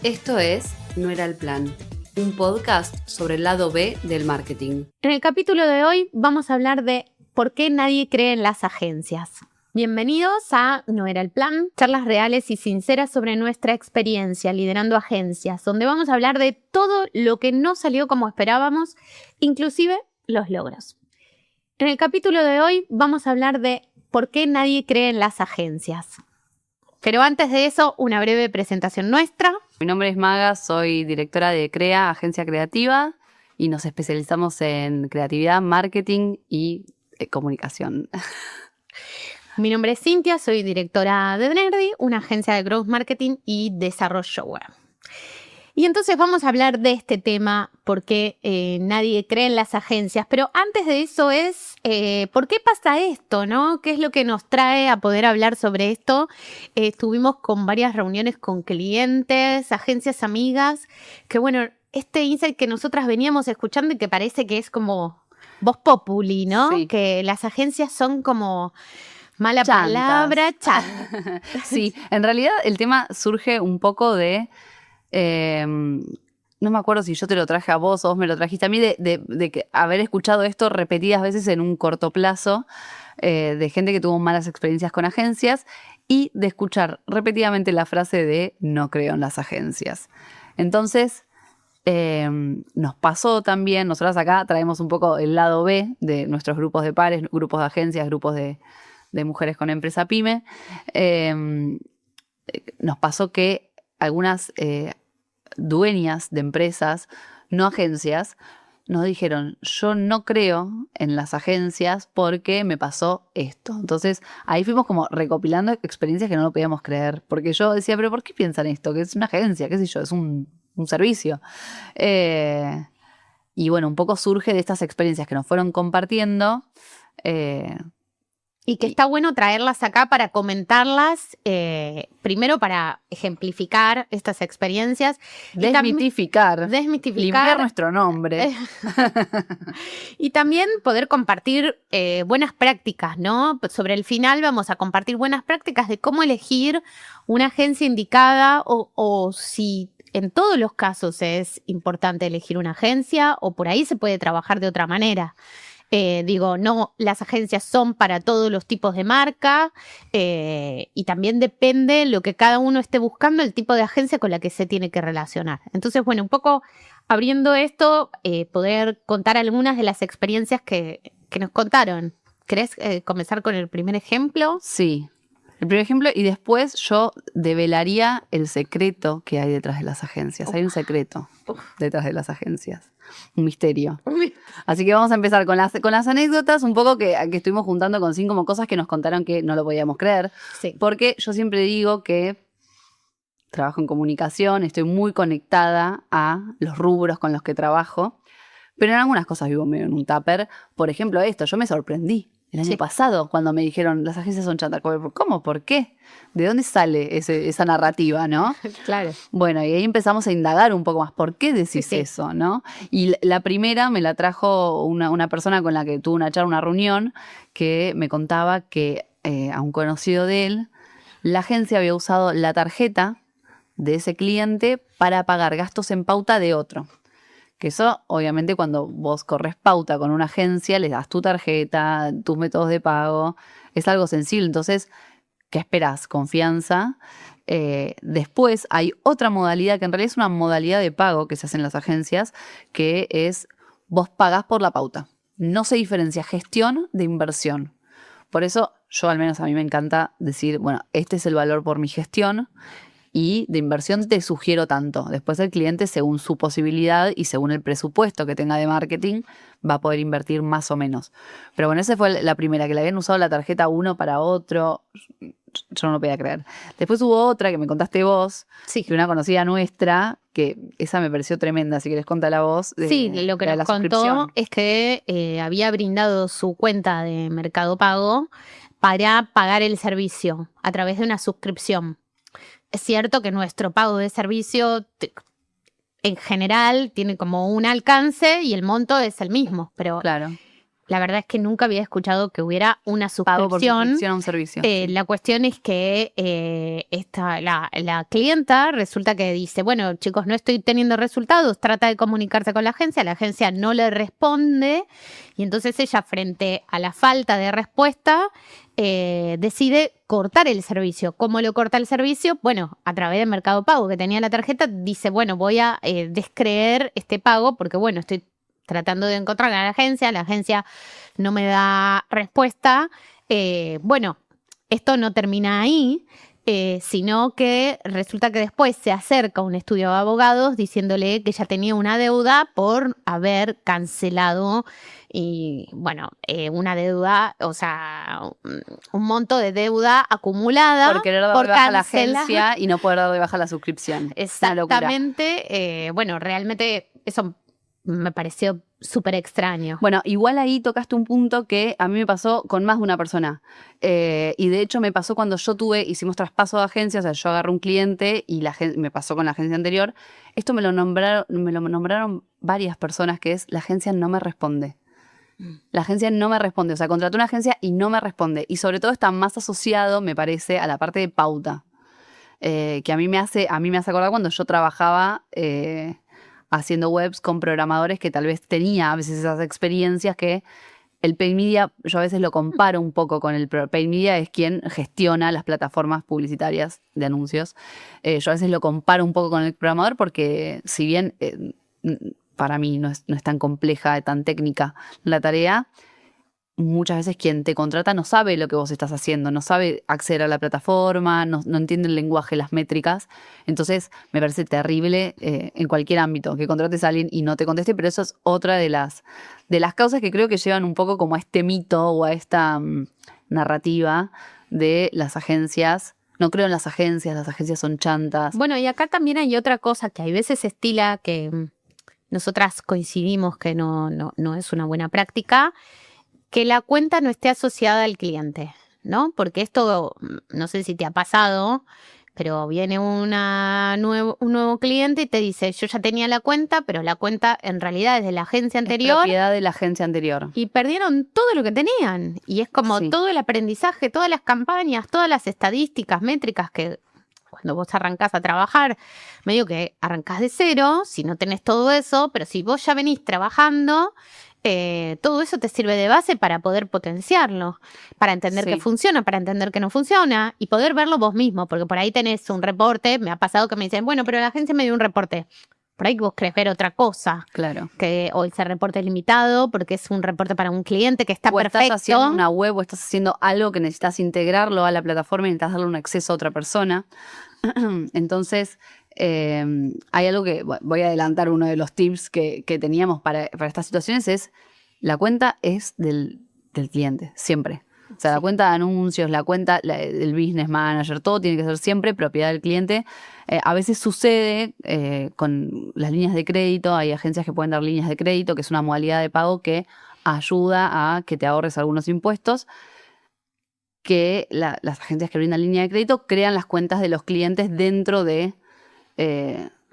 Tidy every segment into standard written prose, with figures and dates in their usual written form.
Esto es No era el plan, un podcast sobre el lado B del marketing. En el capítulo de hoy vamos a hablar de por qué nadie cree en las agencias. Bienvenidos a No era el plan, charlas reales y sinceras sobre nuestra experiencia liderando agencias, donde vamos a hablar de todo lo que no salió como esperábamos, inclusive los logros. En el capítulo de hoy vamos a hablar de por qué nadie cree en las agencias. Pero antes de eso, una breve presentación nuestra. Mi nombre es Maga, soy directora de CREA, agencia creativa, y nos especializamos en creatividad, marketing y comunicación. Mi nombre es Cintia, soy directora de Nerdy, una agencia de growth marketing y desarrollo web. Y entonces vamos a hablar de este tema, por qué nadie cree en las agencias. Pero antes de eso ¿por qué pasa esto, no? ¿Qué es lo que nos trae a poder hablar sobre esto? Estuvimos con varias reuniones con clientes, agencias amigas, que bueno, este insight que nosotras veníamos escuchando y que parece que es como voz populi, ¿no? Sí. Que las agencias son como mala Chantas. palabra, chantas. Sí, en realidad el tema surge un poco de... no me acuerdo si yo te lo traje a vos o vos me lo trajiste a mí, de que haber escuchado esto repetidas veces en un corto plazo, de gente que tuvo malas experiencias con agencias y de escuchar repetidamente la frase de no creo en las agencias. Entonces, nos pasó también, nosotras acá traemos un poco el lado B de nuestros grupos de pares, grupos de agencias, grupos de mujeres con empresa pyme. Nos pasó que algunas dueñas de empresas, no agencias, nos dijeron, yo no creo en las agencias porque me pasó esto. Entonces ahí fuimos como recopilando experiencias que no lo podíamos creer, porque yo decía, pero ¿por qué piensan esto? Que es una agencia, qué sé yo, es un servicio. Y bueno, un poco surge de estas experiencias que nos fueron compartiendo. Y que está bueno traerlas acá para comentarlas, primero para ejemplificar estas experiencias. Desmitificar. Limpiar nuestro nombre. Y también poder compartir buenas prácticas, ¿no? Sobre el final vamos a compartir buenas prácticas de cómo elegir una agencia indicada o si en todos los casos es importante elegir una agencia o por ahí se puede trabajar de otra manera. No, las agencias son para todos los tipos de marca y también depende lo que cada uno esté buscando, el tipo de agencia con la que se tiene que relacionar. Entonces, bueno, un poco abriendo esto, poder contar algunas de las experiencias que nos contaron. ¿Querés comenzar con el primer ejemplo? Sí, el primer ejemplo y después yo develaría el secreto que hay detrás de las agencias. Hay un secreto detrás de las agencias. Un misterio. Así que vamos a empezar con las anécdotas, un poco que estuvimos juntando con 5 como cosas que nos contaron que no lo podíamos creer. Sí. Porque yo siempre digo que trabajo en comunicación, estoy muy conectada a los rubros con los que trabajo, pero en algunas cosas vivo medio en un tupper. Por ejemplo, esto, yo me sorprendí el año pasado cuando me dijeron las agencias son chantas. ¿Cómo? ¿Por qué? ¿De dónde sale esa narrativa, no? Claro. Bueno, y ahí empezamos a indagar un poco más. ¿Por qué decís eso, no? Y la primera me la trajo una persona con la que tuve una charla, una reunión, que me contaba que a un conocido de él, la agencia había usado la tarjeta de ese cliente para pagar gastos en pauta de otro. Que eso, obviamente, cuando vos corres pauta con una agencia, les das tu tarjeta, tus métodos de pago, es algo sensible. Entonces, ¿qué esperás? Confianza. Después hay otra modalidad, que en realidad es una modalidad de pago que se hace en las agencias, que es vos pagás por la pauta. No se diferencia gestión de inversión. Por eso, yo al menos a mí me encanta decir, bueno, este es el valor por mi gestión, y de inversión te sugiero tanto. Después el cliente, según su posibilidad y según el presupuesto que tenga de marketing, va a poder invertir más o menos. Pero bueno, esa fue la primera, que le habían usado la tarjeta uno para otro. Yo no lo podía creer. Después hubo otra que me contaste vos, que una conocida nuestra, que esa me pareció tremenda, si querés contar la voz. Sí, lo que nos contó es que había brindado su cuenta de Mercado Pago para pagar el servicio a través de una suscripción. Es cierto que nuestro pago de servicio en general tiene como un alcance y el monto es el mismo, pero claro, la verdad es que nunca había escuchado que hubiera una Pago por suscripción. suscripción a un servicio. La cuestión es que la clienta resulta que dice, bueno, chicos, no estoy teniendo resultados, trata de comunicarse con la agencia no le responde, y entonces ella, frente a la falta de respuesta, decide cortar el servicio. ¿Cómo lo corta el servicio? Bueno, a través de Mercado Pago, que tenía la tarjeta, dice, bueno, voy a descreer este pago porque, bueno, estoy tratando de encontrar a la agencia no me da respuesta. Bueno, esto no termina ahí, sino que resulta que después se acerca un estudio de abogados diciéndole que ya tenía una deuda por haber cancelado y, bueno, una deuda, o sea, un monto de deuda acumulada por querer dar por de baja a la cancelar. agencia y no poder dar de baja la suscripción. Exactamente. Bueno, realmente eso me pareció súper extraño. Bueno, igual ahí tocaste un punto que a mí me pasó con más de una persona. Y de hecho me pasó cuando hicimos traspaso de agencia, o sea, yo agarré un cliente y me pasó con la agencia anterior. Esto me lo nombraron varias personas, que es: la agencia no me responde. La agencia no me responde. O sea, contraté una agencia y no me responde. Y sobre todo está más asociado, me parece, a la parte de pauta. Que a mí me hace acordar cuando yo trabajaba haciendo webs con programadores que tal vez tenía a veces esas experiencias que el paid media, yo a veces lo comparo un poco con el paid media, es quien gestiona las plataformas publicitarias de anuncios. Yo a veces lo comparo un poco con el programador porque si bien para mí no es tan compleja, tan técnica la tarea, muchas veces quien te contrata no sabe lo que vos estás haciendo, no sabe acceder a la plataforma, no entiende el lenguaje, las métricas. Entonces me parece terrible en cualquier ámbito que contrates a alguien y no te conteste, pero eso es otra de las causas que creo que llevan un poco como a este mito o a esta narrativa de las agencias. No creo en las agencias son chantas. Bueno, y acá también hay otra cosa que hay veces se estila, que nosotras coincidimos que no es una buena práctica, que la cuenta no esté asociada al cliente, ¿no? Porque esto, no sé si te ha pasado, pero viene un nuevo cliente y te dice, yo ya tenía la cuenta, pero la cuenta en realidad es de la agencia anterior. Es propiedad de la agencia anterior. Y perdieron todo lo que tenían. Y es como todo el aprendizaje, todas las campañas, todas las estadísticas, métricas que cuando vos arrancás a trabajar, medio que arrancás de cero, si no tenés todo eso, pero si vos ya venís trabajando, todo eso te sirve de base para poder potenciarlo, para entender que funciona, para entender que no funciona y poder verlo vos mismo, porque por ahí tenés un reporte. Me ha pasado que me dicen, bueno, pero la agencia me dio un reporte. Por ahí vos querés ver otra cosa. Claro. Que hoy ese reporte es limitado porque es un reporte para un cliente que está perfecto. Estás haciendo una web o estás haciendo algo que necesitas integrarlo a la plataforma y necesitas darle un acceso a otra persona. Entonces, hay algo que voy a adelantar. Uno de los tips que teníamos para estas situaciones es: la cuenta es del cliente, siempre. O sea, la cuenta de anuncios, la cuenta del business manager, todo tiene que ser siempre propiedad del cliente. A veces sucede con las líneas de crédito. Hay agencias que pueden dar líneas de crédito, que es una modalidad de pago que ayuda a que te ahorres algunos impuestos, que las agencias que brindan línea de crédito crean las cuentas de los clientes dentro de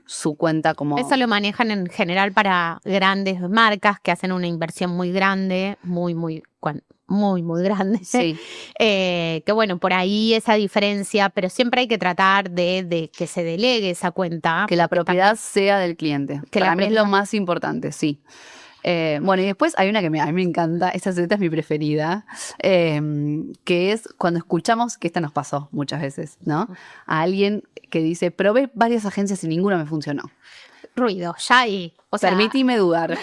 su cuenta. Como eso lo manejan en general para grandes marcas que hacen una inversión muy grande, muy grande. Sí. Que bueno, por ahí esa diferencia, pero siempre hay que tratar de que se delegue esa cuenta. Que la propiedad sea del cliente. Que para mí es lo más importante, sí. Bueno, y después hay una que a mí me encanta, esta es mi preferida, que es cuando escuchamos, que esta nos pasó muchas veces, ¿no? A alguien que dice, probé varias agencias y ninguna me funcionó. Ruido, ya ahí. Permitime dudar.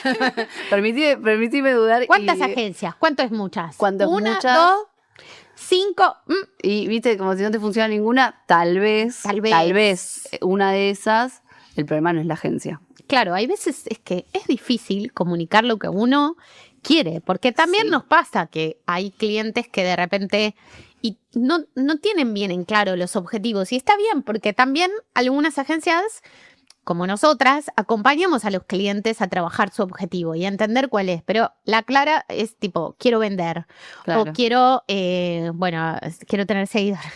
Permitime dudar. ¿Cuántas agencias? ¿Cuánto es muchas? ¿Una, muchas? 2, 5. Y viste, como si no te funciona ninguna, tal vez una de esas, el problema no es la agencia. Claro, hay veces es que es difícil comunicar lo que uno quiere, porque también nos pasa que hay clientes que de repente y no tienen bien en claro los objetivos. Y está bien, porque también algunas agencias, como nosotras, acompañamos a los clientes a trabajar su objetivo y a entender cuál es. Pero la clara es tipo, quiero vender. Claro. O quiero tener seguidores.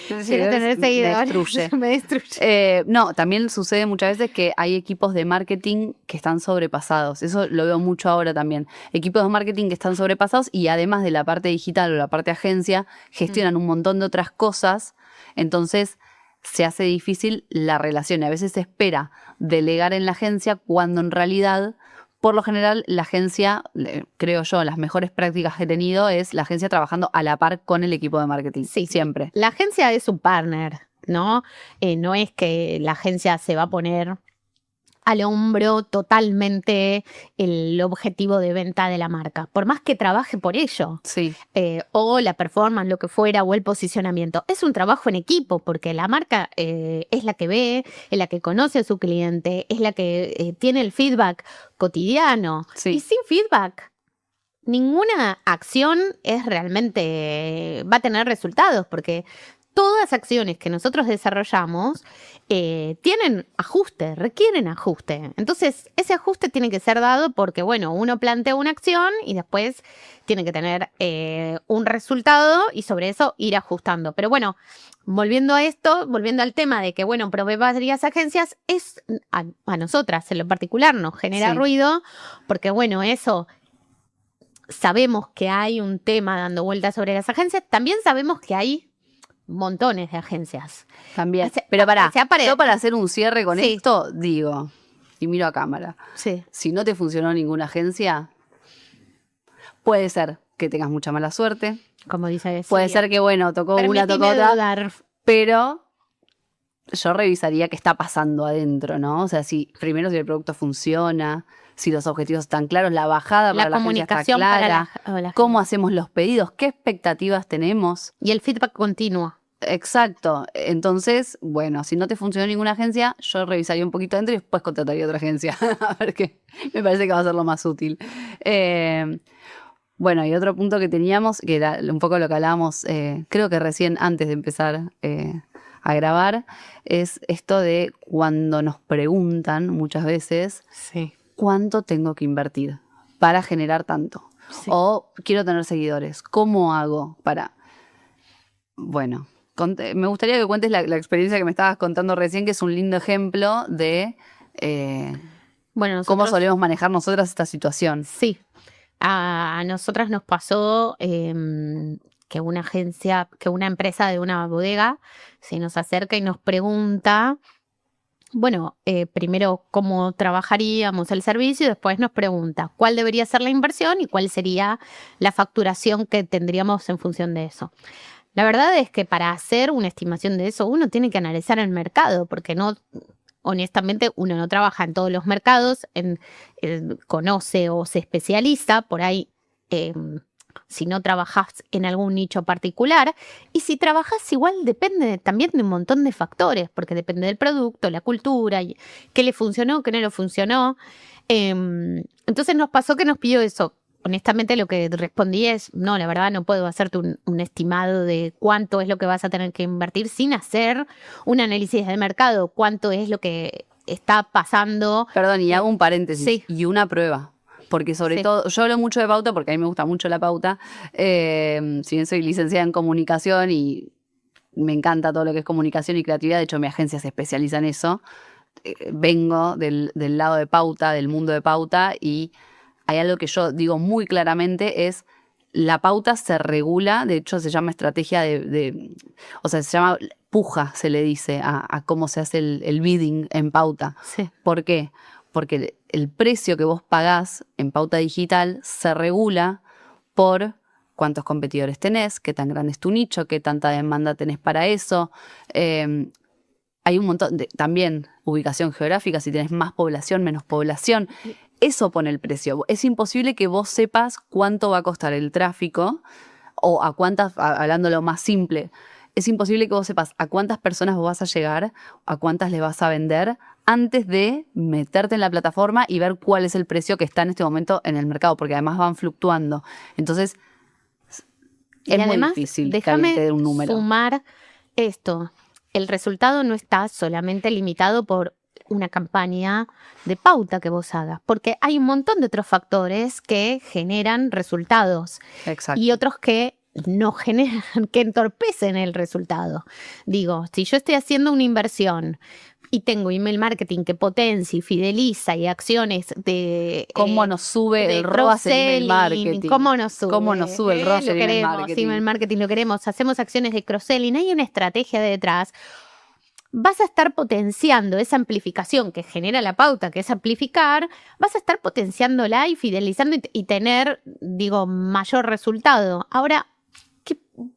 Quiero tener seguidores. Me destruye. Me destruye. No, también sucede muchas veces que hay equipos de marketing que están sobrepasados. Eso lo veo mucho ahora también. Equipos de marketing que están sobrepasados y además de la parte digital o la parte agencia, gestionan un montón de otras cosas. Entonces se hace difícil la relación. Y a veces se espera delegar en la agencia cuando en realidad, por lo general, la agencia, creo yo, las mejores prácticas que he tenido es la agencia trabajando a la par con el equipo de marketing. Sí, siempre. La agencia es un partner, ¿no? No es que la agencia se va a poner al hombro totalmente el objetivo de venta de la marca, por más que trabaje por ello. Sí. O la performance, lo que fuera, o el posicionamiento. Es un trabajo en equipo, porque la marca es la que ve, es la que conoce a su cliente, es la que tiene el feedback cotidiano. Sí. Y sin feedback, ninguna acción es realmente, va a tener resultados, porque todas las acciones que nosotros desarrollamos tienen ajuste, requieren ajuste. Entonces, ese ajuste tiene que ser dado porque, bueno, uno plantea una acción y después tiene que tener un resultado y sobre eso ir ajustando. Pero bueno, volviendo a esto, volviendo al tema de que, bueno, probé varias agencias, es a nosotras en lo particular nos genera ruido porque, bueno, eso... Sabemos que hay un tema dando vueltas sobre las agencias, también sabemos que hay montones de agencias. También. Pero yo para hacer un cierre con esto, digo, y miro a cámara, si no te funcionó ninguna agencia, puede ser que tengas mucha mala suerte. Como dice puede ser que, bueno, tocó una, tocó otra, pero yo revisaría qué está pasando adentro, ¿no? O sea, primero si el producto funciona, si los objetivos están claros, la bajada para la comunicación está clara, para la cómo hacemos los pedidos, qué expectativas tenemos. Y el feedback continuo. Exacto. Entonces, bueno, si no te funcionó ninguna agencia, yo revisaría un poquito adentro y después contrataría otra agencia. A ver qué. Me parece que va a ser lo más útil. Bueno, y otro punto que teníamos, que era un poco lo que hablábamos, creo que recién antes de empezar a grabar, es esto de cuando nos preguntan muchas veces cuánto tengo que invertir para generar tanto. O quiero tener seguidores. ¿Cómo hago para...? Bueno, me gustaría que cuentes la experiencia que me estabas contando recién, que es un lindo ejemplo de cómo solemos manejar nosotras esta situación. Sí. A nosotras nos pasó que una agencia, que una empresa de una bodega se nos acerca y nos pregunta, bueno, primero cómo trabajaríamos el servicio y después nos pregunta cuál debería ser la inversión y cuál sería la facturación que tendríamos en función de eso. La verdad es que para hacer una estimación de eso uno tiene que analizar el mercado, porque honestamente uno no trabaja en todos los mercados, conoce o se especializa por ahí. Si no trabajas en algún nicho particular, y si trabajas igual depende también de un montón de factores, porque depende del producto, la cultura, qué le funcionó, qué no le funcionó. Entonces nos pasó que nos pidió eso. Honestamente lo que respondí es, no, la verdad no puedo hacerte un estimado de cuánto es lo que vas a tener que invertir sin hacer un análisis de mercado, cuánto es lo que está pasando. Perdón, y hago un paréntesis, y una prueba. Porque sobre todo, yo hablo mucho de pauta porque a mí me gusta mucho la pauta. Si bien soy licenciada en comunicación y me encanta todo lo que es comunicación y creatividad, de hecho mi agencia se especializa en eso. Vengo del lado de pauta, del mundo de pauta, y hay algo que yo digo muy claramente, es la pauta se regula, de hecho se llama estrategia o sea, se llama puja, se le dice a cómo se hace el bidding en pauta. ¿Por qué? Porque el precio que vos pagás en pauta digital se regula por cuántos competidores tenés, qué tan grande es tu nicho, qué tanta demanda tenés para eso. Hay un montón también ubicación geográfica, si tenés más población, menos población. Eso pone el precio. Es imposible que vos sepas cuánto va a costar el tráfico o a cuántas, hablándolo más simple, es imposible que vos sepas a cuántas personas vos vas a llegar, a cuántas les vas a vender antes de meterte en la plataforma y ver cuál es el precio que está en este momento en el mercado, porque además van fluctuando. Entonces, es muy difícil que alguien te dé un número. Sumar esto. El resultado no está solamente limitado por una campaña de pauta que vos hagas, porque hay un montón de otros factores que generan resultados. Exacto. Y otros que no generan, que entorpecen el resultado. Digo, si yo estoy haciendo una inversión y tengo email marketing que potencia y fideliza y acciones de... ¿Cómo nos sube el ROAS en email marketing? ¿Cómo nos sube? ¿Cómo nos sube el ROAS en email marketing? Email marketing lo queremos, hacemos acciones de cross-selling, hay una estrategia detrás. Vas a estar potenciando esa amplificación que genera la pauta, que es amplificar, vas a estar potenciándola y fidelizando y tener, digo, mayor resultado. Ahora,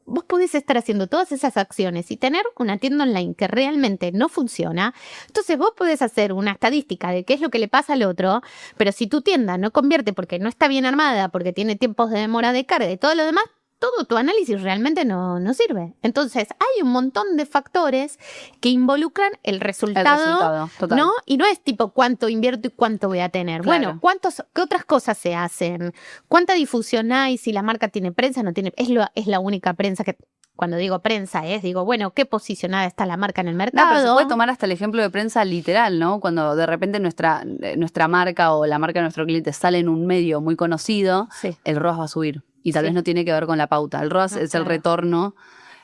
vos podés estar haciendo todas esas acciones y tener una tienda online que realmente no funciona. Entonces vos podés hacer una estadística de qué es lo que le pasa al otro, pero si tu tienda no convierte porque no está bien armada, porque tiene tiempos de demora de carga y todo lo demás, todo tu análisis realmente no sirve. Entonces, hay un montón de factores que involucran el resultado, total. ¿no? Y no es tipo cuánto invierto y cuánto voy a tener. Claro. Bueno, ¿qué otras cosas se hacen? ¿Cuánta difusión hay? Si la marca tiene prensa, no tiene... Es la única prensa que... Cuando digo prensa digo, bueno, ¿qué posicionada está la marca en el mercado? No, pero se puede tomar hasta el ejemplo de prensa literal, ¿no? Cuando de repente nuestra marca o la marca de nuestro cliente sale en un medio muy conocido, sí, el ROAS va a subir. Y tal sí, vez no tiene que ver con la pauta. El ROAS es claro, el retorno,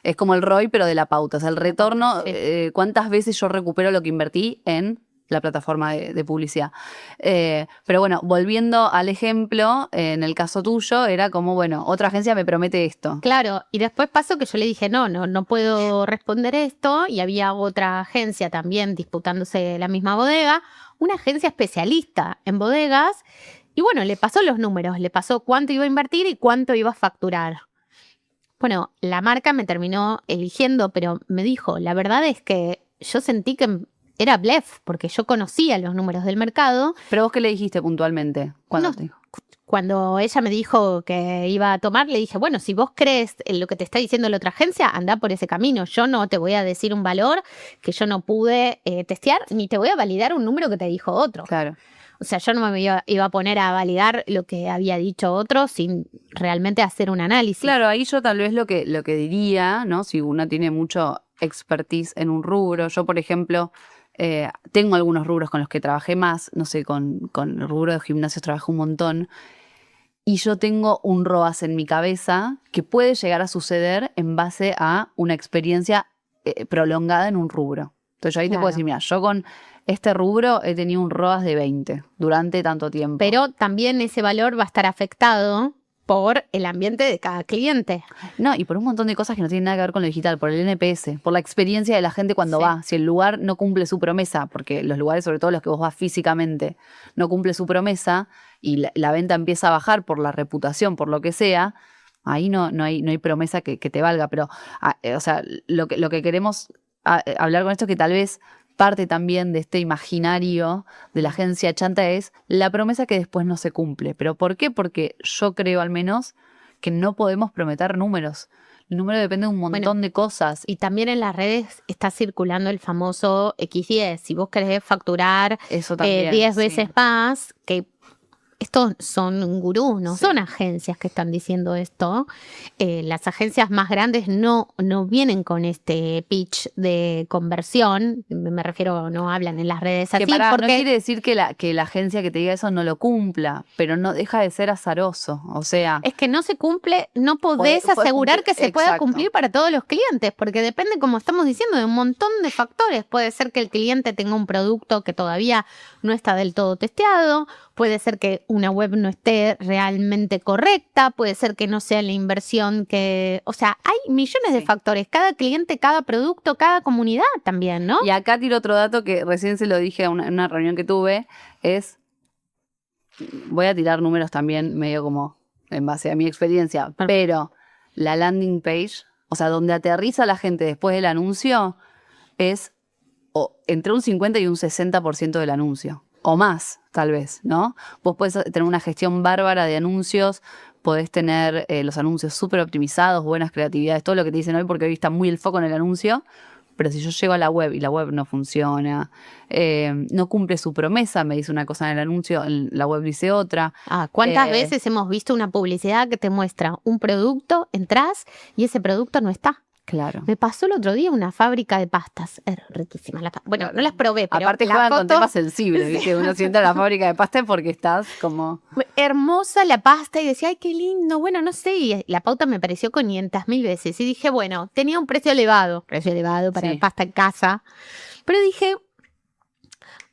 es como el ROI, pero de la pauta. O sea, el retorno, sí, cuántas veces yo recupero lo que invertí en la plataforma de publicidad. Pero bueno, volviendo al ejemplo, en el caso tuyo, era como, bueno, otra agencia me promete esto. Claro, y después pasó que yo le dije, no puedo responder esto, y había otra agencia también disputándose la misma bodega, una agencia especialista en bodegas, y bueno, le pasó los números, le pasó cuánto iba a invertir y cuánto iba a facturar. Bueno, la marca me terminó eligiendo, pero me dijo, la verdad es que yo sentí que era bluff, porque yo conocía los números del mercado. ¿Pero vos qué le dijiste puntualmente? ¿Cuándo te dijo? Cuando ella me dijo que iba a tomar, le dije, bueno, si vos crees en lo que te está diciendo la otra agencia, anda por ese camino. Yo no te voy a decir un valor que yo no pude testear, ni te voy a validar un número que te dijo otro. Claro. O sea, yo no me iba a poner a validar lo que había dicho otro sin realmente hacer un análisis. Claro, ahí yo tal vez lo que diría, ¿no? Si uno tiene mucho expertise en un rubro, yo por ejemplo... tengo algunos rubros con los que trabajé más, no sé, con el rubro de gimnasios trabajé un montón, y yo tengo un ROAS en mi cabeza que puede llegar a suceder en base a una experiencia prolongada en un rubro. Entonces yo ahí te puedo decir, mira, yo con este rubro he tenido un ROAS de 20 durante tanto tiempo. Pero también ese valor va a estar afectado por el ambiente de cada cliente. No, y por un montón de cosas que no tienen nada que ver con lo digital, por el NPS, por la experiencia de la gente cuando va. Si el lugar no cumple su promesa, porque los lugares, sobre todo los que vos vas físicamente, no cumple su promesa y la venta empieza a bajar por la reputación, por lo que sea, ahí no hay promesa que te valga. Pero, o sea, lo que queremos hablar con esto es que tal vez parte también de este imaginario de la agencia chanta es la promesa que después no se cumple. ¿Pero por qué? Porque yo creo al menos que no podemos prometer números. El número depende de un montón de cosas. Y también en las redes está circulando el famoso X10. Si vos querés facturar 10 veces más, que estos son gurús, no son agencias que están diciendo esto. Las agencias más grandes no vienen con este pitch de conversión. Me refiero, no hablan en las redes así. Porque no quiere decir que la agencia que te diga eso no lo cumpla, pero no deja de ser azaroso. O sea, es que no se cumple, no podés asegurar que se pueda cumplir para todos los clientes, porque depende, como estamos diciendo, de un montón de factores. Puede ser que el cliente tenga un producto que todavía no está del todo testeado, puede ser que una web no esté realmente correcta, puede ser que no sea la inversión que... O sea, hay millones de factores. Cada cliente, cada producto, cada comunidad también, ¿no? Y acá tiro otro dato que recién se lo dije en una reunión que tuve, es... Voy a tirar números también medio como en base a mi experiencia, pero la landing page, o sea, donde aterriza la gente después del anuncio, es entre un 50 y un 60% del anuncio. O más, tal vez, ¿no? Vos podés tener una gestión bárbara de anuncios, podés tener los anuncios súper optimizados, buenas creatividades, todo lo que te dicen hoy, porque hoy está muy el foco en el anuncio. Pero si yo llego a la web y la web no funciona, no cumple su promesa, me dice una cosa en el anuncio, en la web dice otra. ¿Cuántas veces hemos visto una publicidad que te muestra un producto, entras y ese producto no está? Claro. Me pasó el otro día una fábrica de pastas. Riquísimas las pastas. Bueno, Claro. no las probé, pero aparte la juegan con foto, temas sensibles, ¿viste? Uno siente la fábrica de pasta porque estás como... hermosa la pasta y decía, ay, qué lindo. Bueno, no sé, y la pauta me pareció 500.000 veces. Y dije, bueno, tenía un precio elevado para Sí. pasta en casa. Pero dije,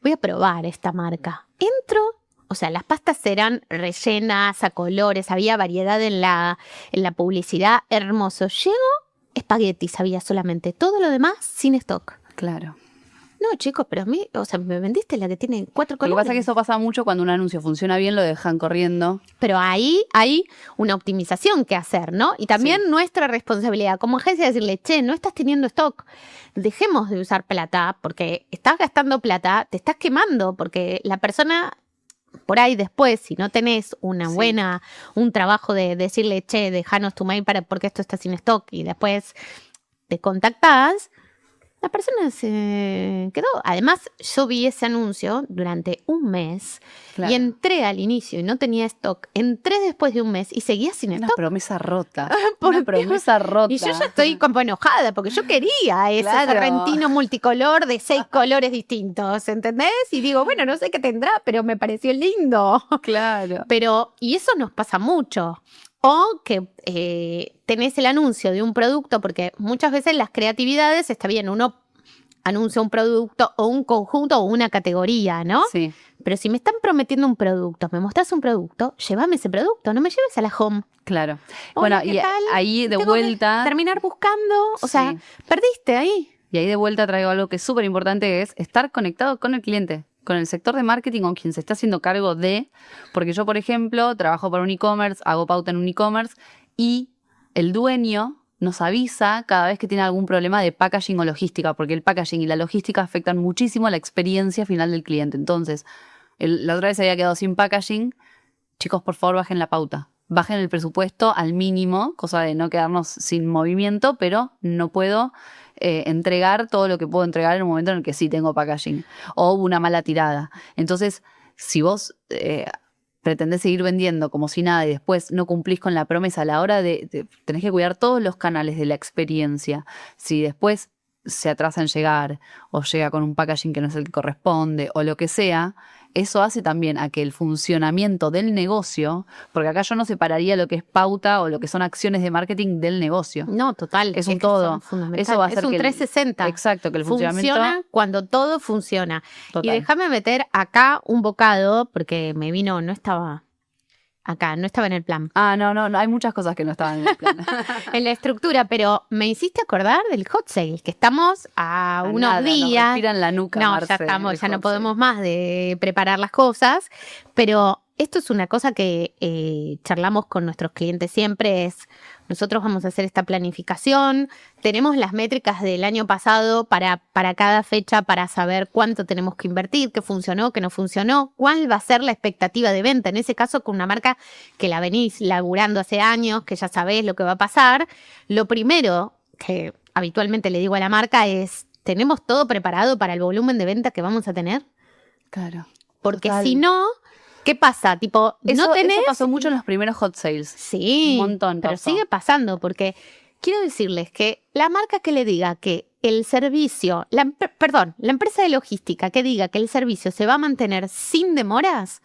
voy a probar esta marca. Entro, o sea, las pastas eran rellenas a colores, había variedad en la publicidad, hermoso. Llego, espaguetis había solamente, todo lo demás sin stock. Claro. No, chicos, pero a mí, o sea, me vendiste la que tiene 4 Lo colores. que pasa es que eso pasa mucho cuando un anuncio funciona bien, lo dejan corriendo. Pero ahí hay una optimización que hacer, ¿no? Y también Sí. nuestra responsabilidad como agencia es decirle, che, no estás teniendo stock, dejemos de usar plata porque estás gastando plata, te estás quemando porque la persona por ahí después, si no tenés una Sí. buena, un trabajo de decirle, che, déjanos tu mail porque esto está sin stock y después te contactás, la persona se quedó. Además, yo vi ese anuncio durante un mes Claro. y entré al inicio y no tenía stock. Entré después de un mes y seguía sin Una stock. promesa rota. Por Una Dios. promesa rota. Y yo ya estoy como enojada porque yo quería ese Claro. serrentino multicolor de 6 colores distintos, ¿entendés? Y digo, bueno, no sé qué tendrá, pero me pareció lindo. Claro. Pero, y eso nos pasa mucho. O que tenés el anuncio de un producto, porque muchas veces las creatividades, está bien, uno anuncia un producto o un conjunto o una categoría, ¿no? Sí. Pero si me están prometiendo un producto, me mostrás un producto, llévame ese producto, no me lleves a la home. Claro. Hola, Bueno, ¿qué y tal? ahí de Tengo que vuelta... terminar buscando, o sea, Sí. perdiste ahí. Y ahí de vuelta traigo algo que es súper importante, es estar conectado con el cliente, con el sector de marketing, con quien se está haciendo cargo de... Porque yo, por ejemplo, trabajo para un e-commerce, hago pauta en un e-commerce y el dueño nos avisa cada vez que tiene algún problema de packaging o logística, porque el packaging y la logística afectan muchísimo a la experiencia final del cliente. Entonces, la otra vez se había quedado sin packaging. Chicos, por favor, bajen la pauta. Bajen el presupuesto al mínimo, cosa de no quedarnos sin movimiento, pero no puedo entregar todo lo que puedo entregar en un momento en el que sí tengo packaging o una mala tirada. Entonces, si vos pretendés seguir vendiendo como si nada y después no cumplís con la promesa a la hora tenés que cuidar todos los canales de la experiencia. Si después se atrasa en llegar o llega con un packaging que no es el que corresponde o lo que sea, eso hace también a que el funcionamiento del negocio, porque acá yo no separaría lo que es pauta o lo que son acciones de marketing del negocio. No, total. Es un que todo. son fundamentales. Eso va a hacer es un que 360. Exacto, que el funcionamiento... Funciona cuando todo funciona. Total. Y déjame meter acá un bocado, porque me vino, no estaba acá, no estaba en el plan. Ah, no, hay muchas cosas que no estaban en el plan. En la estructura, pero me hiciste acordar del hot sale, que estamos a unos Nada, nos días. respira en la nuca, No, Marce, ya estamos, el ya no hot podemos sale. más de preparar las cosas, pero esto es una cosa que charlamos con nuestros clientes siempre, es nosotros vamos a hacer esta planificación, tenemos las métricas del año pasado para cada fecha para saber cuánto tenemos que invertir, qué funcionó, qué no funcionó, cuál va a ser la expectativa de venta, en ese caso con una marca que la venís laburando hace años, que ya sabés lo que va a pasar. Lo primero que habitualmente le digo a la marca es, ¿tenemos todo preparado para el volumen de venta que vamos a tener? Claro. Porque Total. si no, ¿qué pasa? Tipo, Eso, no tenés... eso pasó mucho en los primeros hot sales. Sí, Un montón pero pasó. sigue pasando porque quiero decirles que la marca que le diga que el servicio, la empresa de logística que diga que el servicio se va a mantener sin demoras,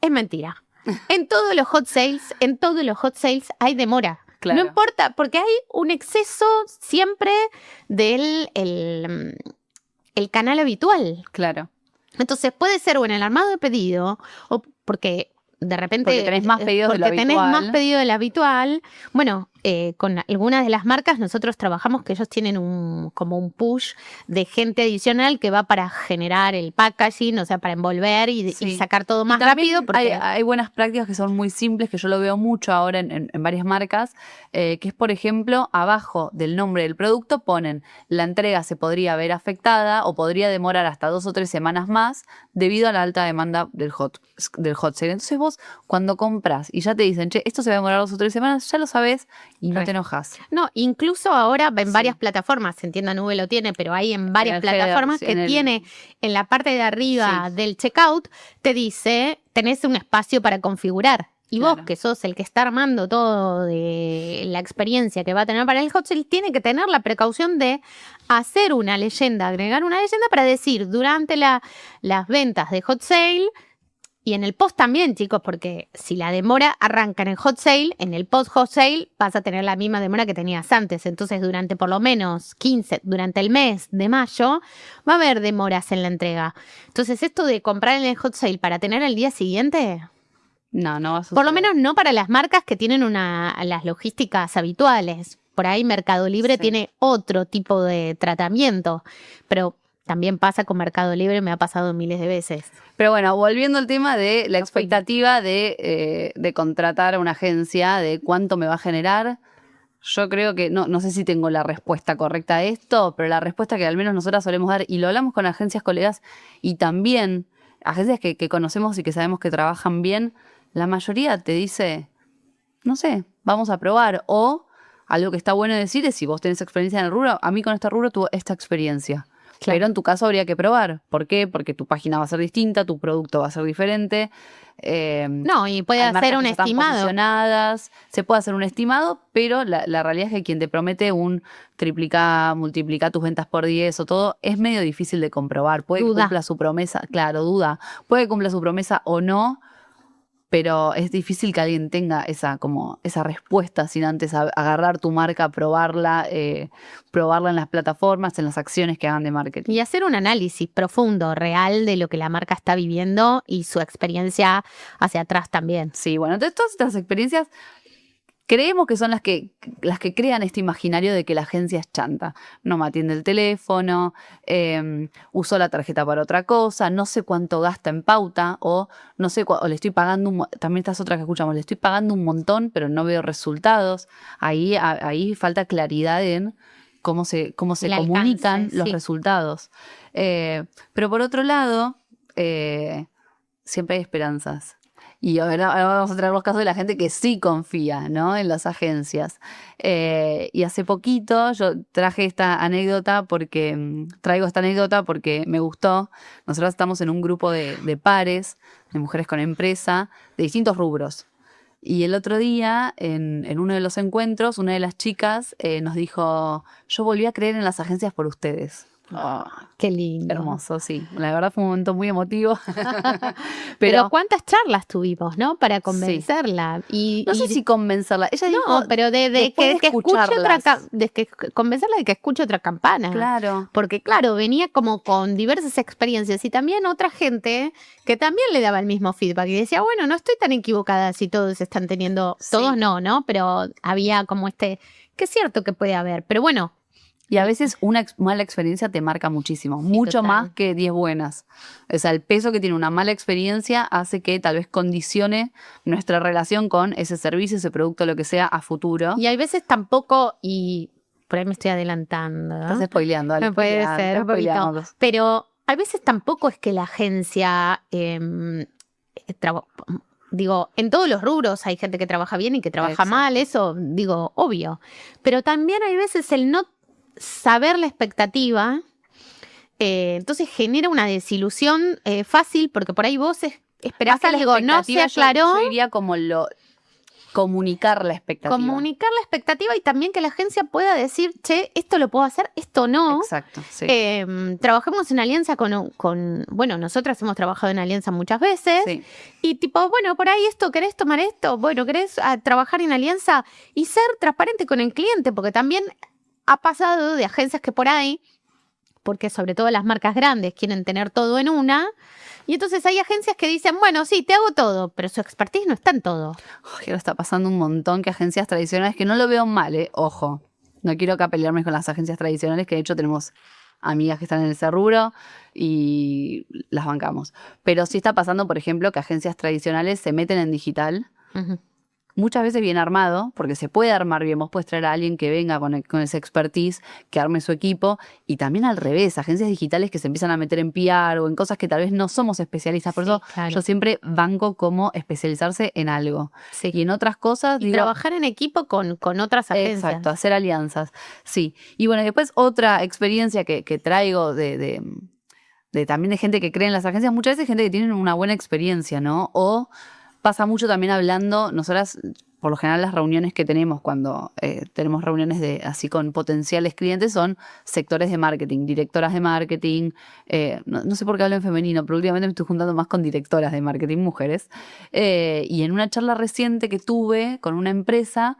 es mentira. En todos los hot sales hay demora. Claro. No importa, porque hay un exceso siempre del el canal habitual. Claro. Entonces puede ser o en el armado de pedido o porque de repente... Porque tenés más pedidos de lo porque tenés habitual. más pedido de lo habitual. Bueno, con algunas de las marcas nosotros trabajamos que ellos tienen como un push de gente adicional que va para generar el packaging, o sea, para envolver y Sí. sacar todo más También rápido. Porque hay buenas prácticas que son muy simples, que yo lo veo mucho ahora en varias marcas, que es, por ejemplo, abajo del nombre del producto ponen la entrega se podría ver afectada o podría demorar hasta 2 o 3 semanas más debido a la alta demanda del hot sale. Entonces vos, cuando compras y ya te dicen, che, esto se va a demorar 2 o 3 semanas, ya lo sabés y no Re. te enojas. No, incluso ahora en Sí. varias plataformas, Entienda Nube lo tiene, pero hay en varias En el plataformas header, que en el- tiene en la parte de arriba Sí. del checkout, te dice, tenés un espacio para configurar. Y vos, que sos el que está armando todo de la experiencia que va a tener para el hot sale, tiene que tener la precaución de hacer una leyenda, agregar una leyenda para decir durante las ventas de hot sale y en el post también, chicos, porque si la demora arranca en el hot sale, en el post hot sale vas a tener la misma demora que tenías antes. Entonces, durante por lo menos durante el mes de mayo, va a haber demoras en la entrega. Entonces, esto de comprar en el hot sale para tener el día siguiente... No va a suceder. Por lo menos no para las marcas que tienen las logísticas habituales. Por ahí Mercado Libre tiene otro tipo de tratamiento, pero también pasa con Mercado Libre, me ha pasado miles de veces. Pero bueno, volviendo al tema de la expectativa de contratar a una agencia, de cuánto me va a generar, yo creo que, no sé si tengo la respuesta correcta a esto, pero la respuesta que al menos nosotras solemos dar, y lo hablamos con agencias colegas y también agencias que conocemos y que sabemos que trabajan bien, la mayoría te dice, no sé, vamos a probar. O algo que está bueno decir es, si vos tenés experiencia en el rubro, a mí con este rubro tuve esta experiencia. Claro. Pero en tu caso habría que probar. ¿Por qué? Porque tu página va a ser distinta, tu producto va a ser diferente. No, y puede hacer un estimado. Se puede hacer un estimado, pero la realidad es que quien te promete un triplica, multiplica tus ventas por 10 o todo, es medio difícil de comprobar. Puede que cumpla su promesa, claro, duda. Puede que cumpla su promesa o no, pero es difícil que alguien tenga esa respuesta sin antes agarrar tu marca, probarla en las plataformas, en las acciones que hagan de marketing. Y hacer un análisis profundo, real, de lo que la marca está viviendo y su experiencia hacia atrás también. Sí, bueno, entonces todas estas experiencias creemos que son las que crean este imaginario de que la agencia es chanta. No me atiende el teléfono, usó la tarjeta para otra cosa, no sé cuánto gasta en pauta, o no sé, o le estoy pagando, también estas otras que escuchamos, le estoy pagando un montón, pero no veo resultados. Ahí falta claridad en cómo se comunican los resultados. Pero por otro lado, siempre hay esperanzas. Y ahora vamos a traer los casos de la gente que sí confía, ¿no?, en las agencias. Y hace poquito yo traigo esta anécdota porque me gustó. Nosotros estamos en un grupo de pares, de mujeres con empresa, de distintos rubros. Y el otro día, en uno de los encuentros, una de las chicas nos dijo, yo volví a creer en las agencias por ustedes. Oh, qué lindo. Hermoso, sí. La verdad fue un momento muy emotivo. Pero cuántas charlas tuvimos, ¿no? Para convencerla. No sé si convencerla. Ella dijo, pero de que convencerla de que escuche otra campana. Claro. Porque claro, venía como con diversas experiencias y también otra gente que también le daba el mismo feedback y decía, bueno, no estoy tan equivocada si todos están teniendo, todos no, pero había como que es cierto que puede haber, pero bueno. Y a veces una mala experiencia te marca muchísimo, mucho total. Más que 10 buenas. O sea, el peso que tiene una mala experiencia hace que tal vez condicione nuestra relación con ese servicio, ese producto, lo que sea, a futuro. Y hay veces tampoco, y por ahí me estoy adelantando, ¿no? Estás spoileando. Me puede ser un poquito. Pero a veces tampoco es que la agencia... Digo, en todos los rubros hay gente que trabaja bien y que trabaja mal, eso digo, obvio. Pero también hay veces el no saber la expectativa, entonces genera una desilusión fácil, porque por ahí vos esperás algo, no se aclaró. Yo diría como comunicar la expectativa. Comunicar la expectativa y también que la agencia pueda decir, che, esto lo puedo hacer, esto no. Exacto, sí. Trabajemos en alianza bueno, nosotras hemos trabajado en alianza muchas veces. Sí. Y tipo, bueno, por ahí ¿querés tomar esto? Bueno, ¿querés trabajar en alianza? Y ser transparente con el cliente, porque también ha pasado de agencias que por ahí, porque sobre todo las marcas grandes quieren tener todo en una, y entonces hay agencias que dicen, bueno, sí, te hago todo, pero su expertise no está en todo. Ahora está pasando un montón que agencias tradicionales, que no lo veo mal, ojo, no quiero acá pelearme con las agencias tradicionales, que de hecho tenemos amigas que están en ese rubro y las bancamos. Pero sí está pasando, por ejemplo, que agencias tradicionales se meten en digital, muchas veces bien armado, porque se puede armar bien. Vos podés traer a alguien que venga con ese expertise, que arme su equipo, y también al revés, agencias digitales que se empiezan a meter en PR o en cosas que tal vez no somos especialistas. Por eso claro. Yo siempre banco como especializarse en algo. Sí. Y en otras cosas... Y trabajar en equipo con otras agencias. Exacto, hacer alianzas, sí. Y bueno, después otra experiencia que traigo también de gente que cree en las agencias, muchas veces gente que tiene una buena experiencia, ¿no? O pasa mucho también hablando, nosotras, por lo general las reuniones que tenemos cuando tenemos reuniones así con potenciales clientes son sectores de marketing, directoras de marketing, no sé por qué hablo en femenino, pero últimamente me estoy juntando más con directoras de marketing mujeres. Y en una charla reciente que tuve con una empresa,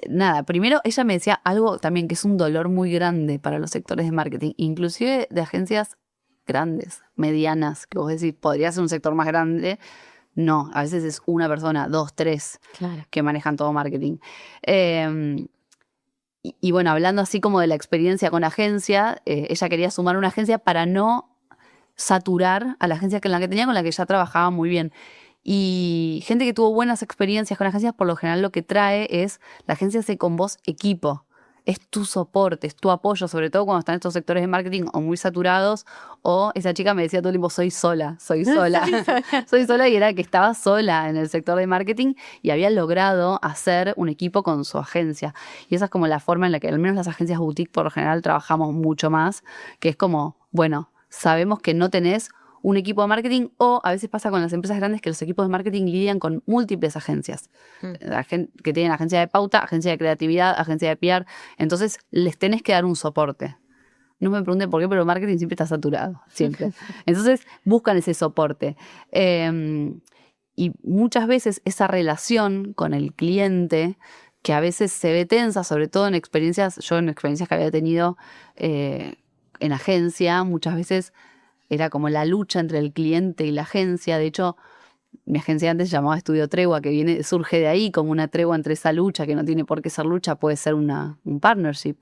nada, primero ella me decía algo también que es un dolor muy grande para los sectores de marketing, inclusive de agencias grandes, medianas, que vos decís, podría ser un sector más grande. No, a veces es una persona, 2, 3 Claro. que manejan todo marketing. Y bueno, hablando así como de la experiencia con agencia, ella quería sumar una agencia para no saturar a la agencia con la que tenía, con la que ya trabajaba muy bien. Y gente que tuvo buenas experiencias con agencias, por lo general lo que trae es, la agencia hace con vos equipo, es tu soporte, es tu apoyo, sobre todo cuando están estos sectores de marketing o muy saturados, o esa chica me decía todo el tiempo, soy sola. Soy sola, y era que estaba sola en el sector de marketing y había logrado hacer un equipo con su agencia. Y esa es como la forma en la que al menos las agencias boutique por lo general trabajamos mucho más, que es como, bueno, sabemos que no tenés un equipo de marketing, o a veces pasa con las empresas grandes que los equipos de marketing lidian con múltiples agencias, que tienen agencia de pauta, agencia de creatividad, agencia de PR, entonces les tenés que dar un soporte. No me pregunten por qué, pero el marketing siempre está saturado, siempre. Entonces buscan ese soporte. Y muchas veces esa relación con el cliente, que a veces se ve tensa, sobre todo en experiencias que había tenido en agencia, muchas veces era como la lucha entre el cliente y la agencia. De hecho, mi agencia antes se llamaba Estudio Tregua, que surge de ahí como una tregua entre esa lucha, que no tiene por qué ser lucha, puede ser un partnership,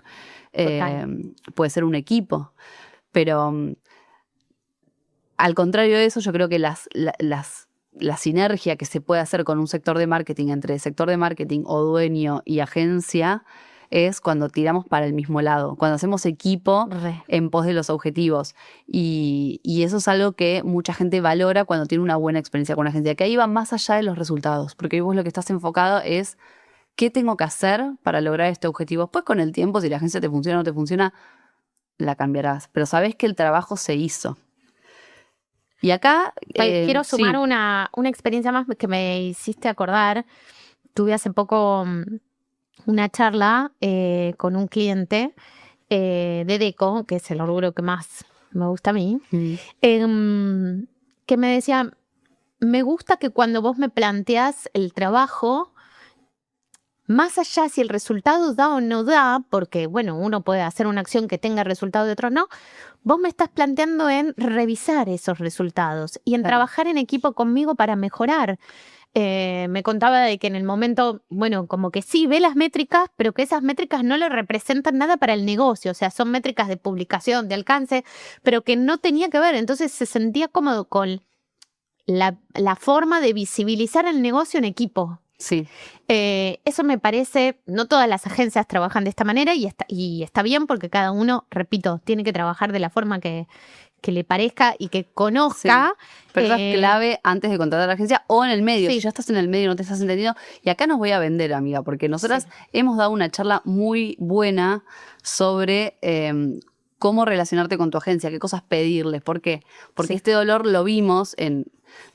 puede ser un equipo. Pero al contrario de eso, yo creo que la sinergia que se puede hacer con un sector de marketing, entre sector de marketing o dueño y agencia, es cuando tiramos para el mismo lado, cuando hacemos equipo en pos de los objetivos. Y eso es algo que mucha gente valora cuando tiene una buena experiencia con una agencia, que ahí va más allá de los resultados, porque vos lo que estás enfocado es qué tengo que hacer para lograr este objetivo. Después con el tiempo, si la agencia te funciona o no te funciona, la cambiarás, pero sabés que el trabajo se hizo. Y acá quiero sumar sí. una experiencia más que me hiciste acordar. Tuve hace poco una charla con un cliente de Deco, que es el rubro que más me gusta a mí, que me decía, me gusta que cuando vos me planteás el trabajo, más allá si el resultado da o no da, porque bueno, uno puede hacer una acción que tenga resultado y otro no, vos me estás planteando en revisar esos resultados y en trabajar en equipo conmigo para mejorar. Me contaba de que en el momento, bueno, como que sí ve las métricas, pero que esas métricas no le representan nada para el negocio, o sea, son métricas de publicación, de alcance, pero que no tenía que ver, entonces se sentía cómodo con la forma de visibilizar el negocio en equipo. Sí. Eso me parece, no todas las agencias trabajan de esta manera y está bien porque cada uno, repito, tiene que trabajar de la forma que le parezca y que conozca. Sí. Pero eso es clave antes de contratar a la agencia o en el medio. Sí. Si ya estás en el medio y no te estás entendiendo. Y acá nos voy a vender, amiga, porque nosotras hemos dado una charla muy buena sobre cómo relacionarte con tu agencia, qué cosas pedirles. ¿Por qué? Porque este dolor lo vimos en...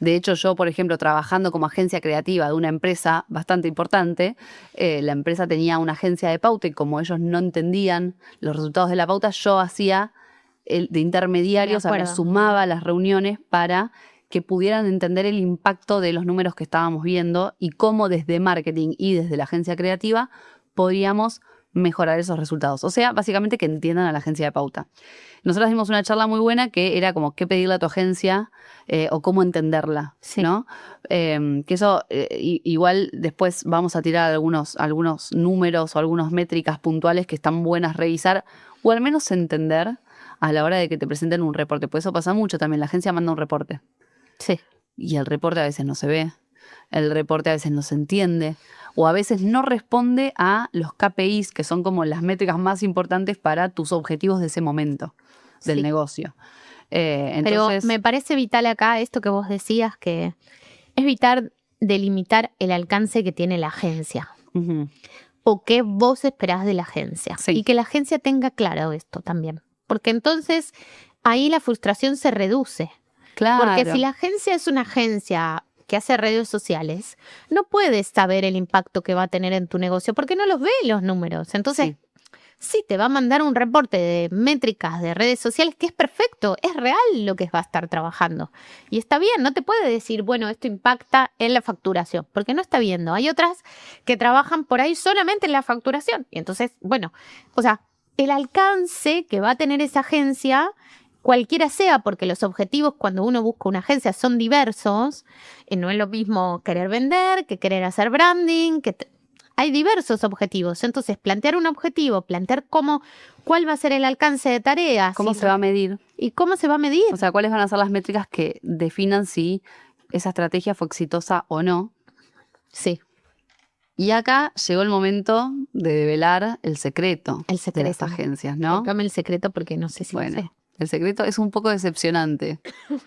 De hecho, yo, por ejemplo, trabajando como agencia creativa de una empresa bastante importante, la empresa tenía una agencia de pauta y como ellos no entendían los resultados de la pauta, yo hacía de intermediario, o sea, me sumaba a las reuniones para que pudieran entender el impacto de los números que estábamos viendo y cómo desde marketing y desde la agencia creativa podíamos mejorar esos resultados. O sea, básicamente que entiendan a la agencia de pauta. Nosotros dimos una charla muy buena que era como qué pedirle a tu agencia o cómo entenderla, ¿no? Que eso igual después vamos a tirar algunos números o algunas métricas puntuales que están buenas revisar o al menos entender a la hora de que te presenten un reporte. Pues eso pasa mucho también. La agencia manda un reporte. Sí. Y el reporte a veces no se ve. El reporte a veces no se entiende. O a veces no responde a los KPIs, que son como las métricas más importantes para tus objetivos de ese momento del negocio. Entonces, pero me parece vital acá esto que vos decías, que es vital delimitar el alcance que tiene la agencia. O qué vos esperás de la agencia. Y que la agencia tenga claro esto también. Porque entonces ahí la frustración se reduce. Claro. Porque si la agencia es una agencia que hace redes sociales, no puedes saber el impacto que va a tener en tu negocio porque no los ve los números. Entonces, sí, te va a mandar un reporte de métricas de redes sociales que es perfecto, es real lo que va a estar trabajando. Y está bien, no te puede decir, bueno, esto impacta en la facturación, porque no está viendo. Hay otras que trabajan por ahí solamente en la facturación. Y entonces, bueno, o sea, el alcance que va a tener esa agencia, cualquiera sea, porque los objetivos cuando uno busca una agencia son diversos, no es lo mismo querer vender que querer hacer branding, hay diversos objetivos. Entonces, plantear un objetivo, plantear cuál va a ser el alcance de tareas. ¿Cómo se va a medir? ¿Y cómo se va a medir? O sea, ¿cuáles van a ser las métricas que definan si esa estrategia fue exitosa o no? Sí. Y acá llegó el momento de develar el secreto de las agencias, ¿no? Dame el secreto porque no sé si bueno, lo sé. El secreto es un poco decepcionante.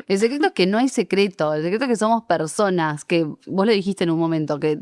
El secreto es que no hay secreto. El secreto es que somos personas, que vos lo dijiste en un momento, que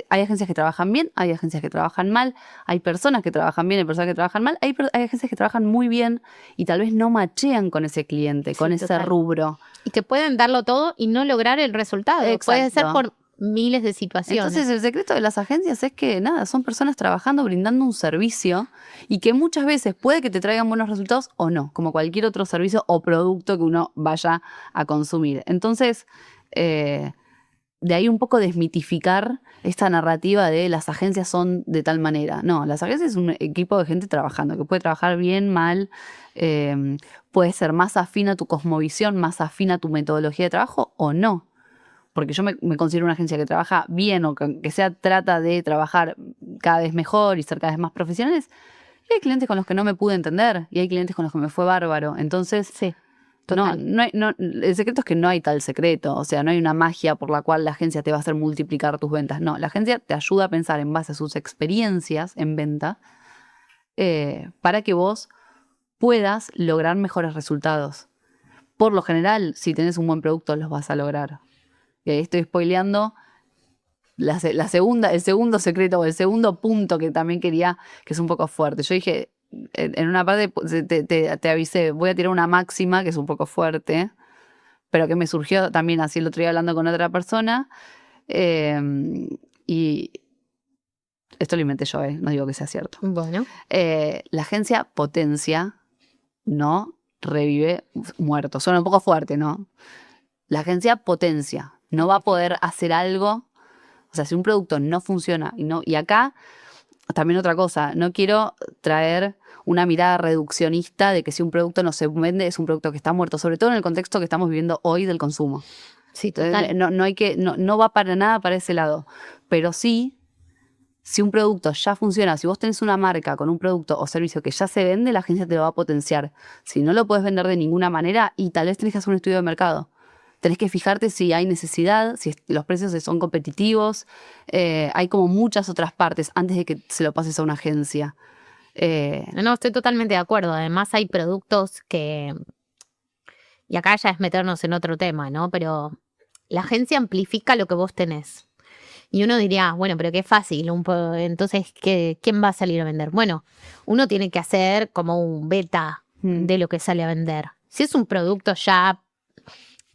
hay agencias que trabajan bien, hay agencias que trabajan mal, hay personas que trabajan bien, hay personas que trabajan mal, hay agencias que trabajan muy bien y tal vez no machean con ese cliente, con ese rubro. Y que pueden darlo todo y no lograr el resultado. Exacto. Puede ser por miles de situaciones. Entonces el secreto de las agencias es que nada, son personas trabajando, brindando un servicio y que muchas veces puede que te traigan buenos resultados o no, como cualquier otro servicio o producto que uno vaya a consumir. Entonces, de ahí un poco desmitificar esta narrativa de las agencias son de tal manera. No, las agencias es un equipo de gente trabajando, que puede trabajar bien, mal, puede ser más afín a tu cosmovisión, más afín a tu metodología de trabajo o no. Porque yo me considero una agencia que trabaja bien o que trata de trabajar cada vez mejor y ser cada vez más profesionales. Y hay clientes con los que no me pude entender y hay clientes con los que me fue bárbaro. Entonces, sí, el secreto es que no hay tal secreto. O sea, no hay una magia por la cual la agencia te va a hacer multiplicar tus ventas. No, la agencia te ayuda a pensar en base a sus experiencias en venta para que vos puedas lograr mejores resultados. Por lo general, si tenés un buen producto, los vas a lograr. Y ahí estoy spoileando el segundo secreto o el segundo punto que también quería, que es un poco fuerte. Yo dije, en una parte te avisé, voy a tirar una máxima que es un poco fuerte, pero que me surgió también así el otro día hablando con otra persona. Y esto lo inventé yo, no digo que sea cierto. Bueno. La agencia potencia, no revive muertos. Suena un poco fuerte, ¿no? La agencia potencia. No va a poder hacer algo. O sea, si un producto no funciona y acá también otra cosa, no quiero traer una mirada reduccionista de que si un producto no se vende es un producto que está muerto, sobre todo en el contexto que estamos viviendo hoy del consumo. Sí, total. Entonces, no va para nada para ese lado. Pero sí, si un producto ya funciona, si vos tenés una marca con un producto o servicio que ya se vende, la agencia te lo va a potenciar. Si no lo puedes vender de ninguna manera y tal vez tenés que hacer un estudio de mercado. Tenés que fijarte si hay necesidad, si los precios son competitivos. Hay como muchas otras partes antes de que se lo pases a una agencia. No, estoy totalmente de acuerdo. Además hay productos que... Y acá ya es meternos en otro tema, ¿no? Pero la agencia amplifica lo que vos tenés. Y uno diría, bueno, pero qué fácil. Entonces, ¿quién va a salir a vender? Bueno, uno tiene que hacer como un beta de lo que sale a vender. Si es un producto ya...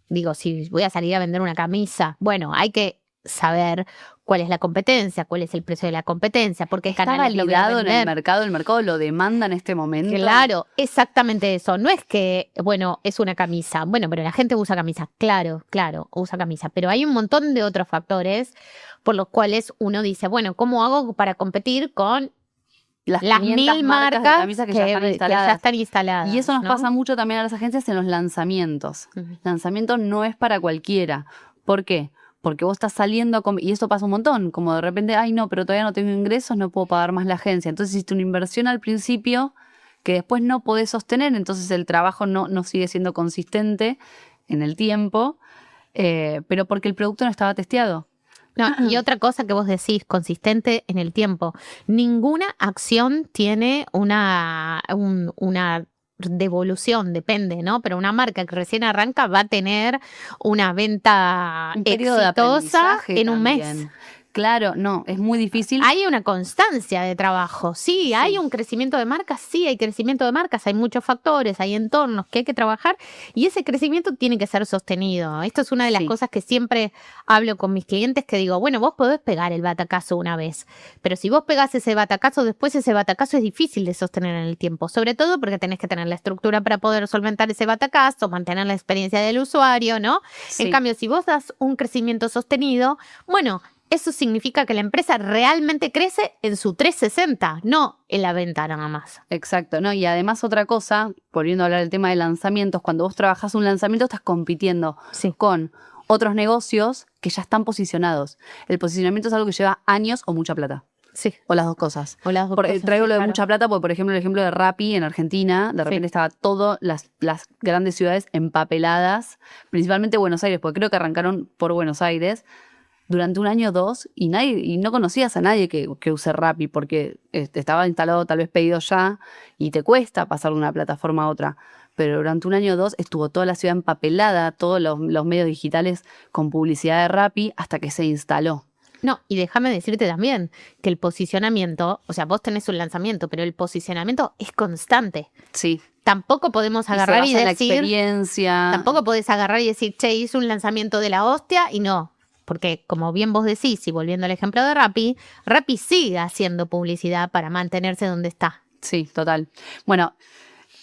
Digo, si voy a salir a vender una camisa, bueno, hay que saber cuál es la competencia, cuál es el precio de la competencia, porque está validado en el mercado lo demanda en este momento. Claro, exactamente eso. No es que, bueno, es una camisa, bueno, pero la gente usa camisa, claro, usa camisa, pero hay un montón de otros factores por los cuales uno dice, bueno, ¿cómo hago para competir con las 1000 marcas de camisas que ya están instaladas? Y eso nos pasa mucho también a las agencias en los lanzamientos. Lanzamiento no es para cualquiera. ¿Por qué? Porque vos estás saliendo, y esto pasa un montón, como de repente, ay no, pero todavía no tengo ingresos, no puedo pagar más la agencia. Entonces hiciste una inversión al principio que después no podés sostener, entonces el trabajo no sigue siendo consistente en el tiempo, pero porque el producto no estaba testeado. No, y otra cosa que vos decís, consistente en el tiempo. Ninguna acción tiene una devolución, depende, ¿no? Pero una marca que recién arranca va a tener una venta exitosa en un mes. Claro, no, es muy difícil. Hay una constancia de trabajo, sí, hay un crecimiento de marcas, sí, hay crecimiento de marcas, hay muchos factores, hay entornos que hay que trabajar y ese crecimiento tiene que ser sostenido. Esto es una de las cosas que siempre hablo con mis clientes, que digo, bueno, vos podés pegar el batacazo una vez, pero si vos pegás ese batacazo, después ese batacazo es difícil de sostener en el tiempo, sobre todo porque tenés que tener la estructura para poder solventar ese batacazo, mantener la experiencia del usuario, ¿no? Sí. En cambio, si vos das un crecimiento sostenido, bueno, eso significa que la empresa realmente crece en su 360, no en la venta nada más. Exacto, ¿no? Y además otra cosa, volviendo a hablar del tema de lanzamientos, cuando vos trabajás un lanzamiento estás compitiendo con otros negocios que ya están posicionados. El posicionamiento es algo que lleva años o mucha plata. Sí. O las dos cosas. Traigo lo de mucha plata porque, por ejemplo, el ejemplo de Rappi en Argentina, de repente estaba todas las grandes ciudades empapeladas, principalmente Buenos Aires, porque creo que arrancaron por Buenos Aires, durante un año o dos y no conocías a nadie que use Rappi porque estaba instalado tal vez pedido ya y te cuesta pasar de una plataforma a otra. Pero durante un año o dos estuvo toda la ciudad empapelada, todos los medios digitales con publicidad de Rappi hasta que se instaló. No, y déjame decirte también que el posicionamiento, o sea, vos tenés un lanzamiento, pero el posicionamiento es constante. Sí. Tampoco podemos agarrar y decir... la experiencia. Tampoco podés agarrar y decir, che, hice un lanzamiento de la hostia y no. Porque, como bien vos decís, y volviendo al ejemplo de Rappi, Rappi sigue haciendo publicidad para mantenerse donde está. Sí, total. Bueno,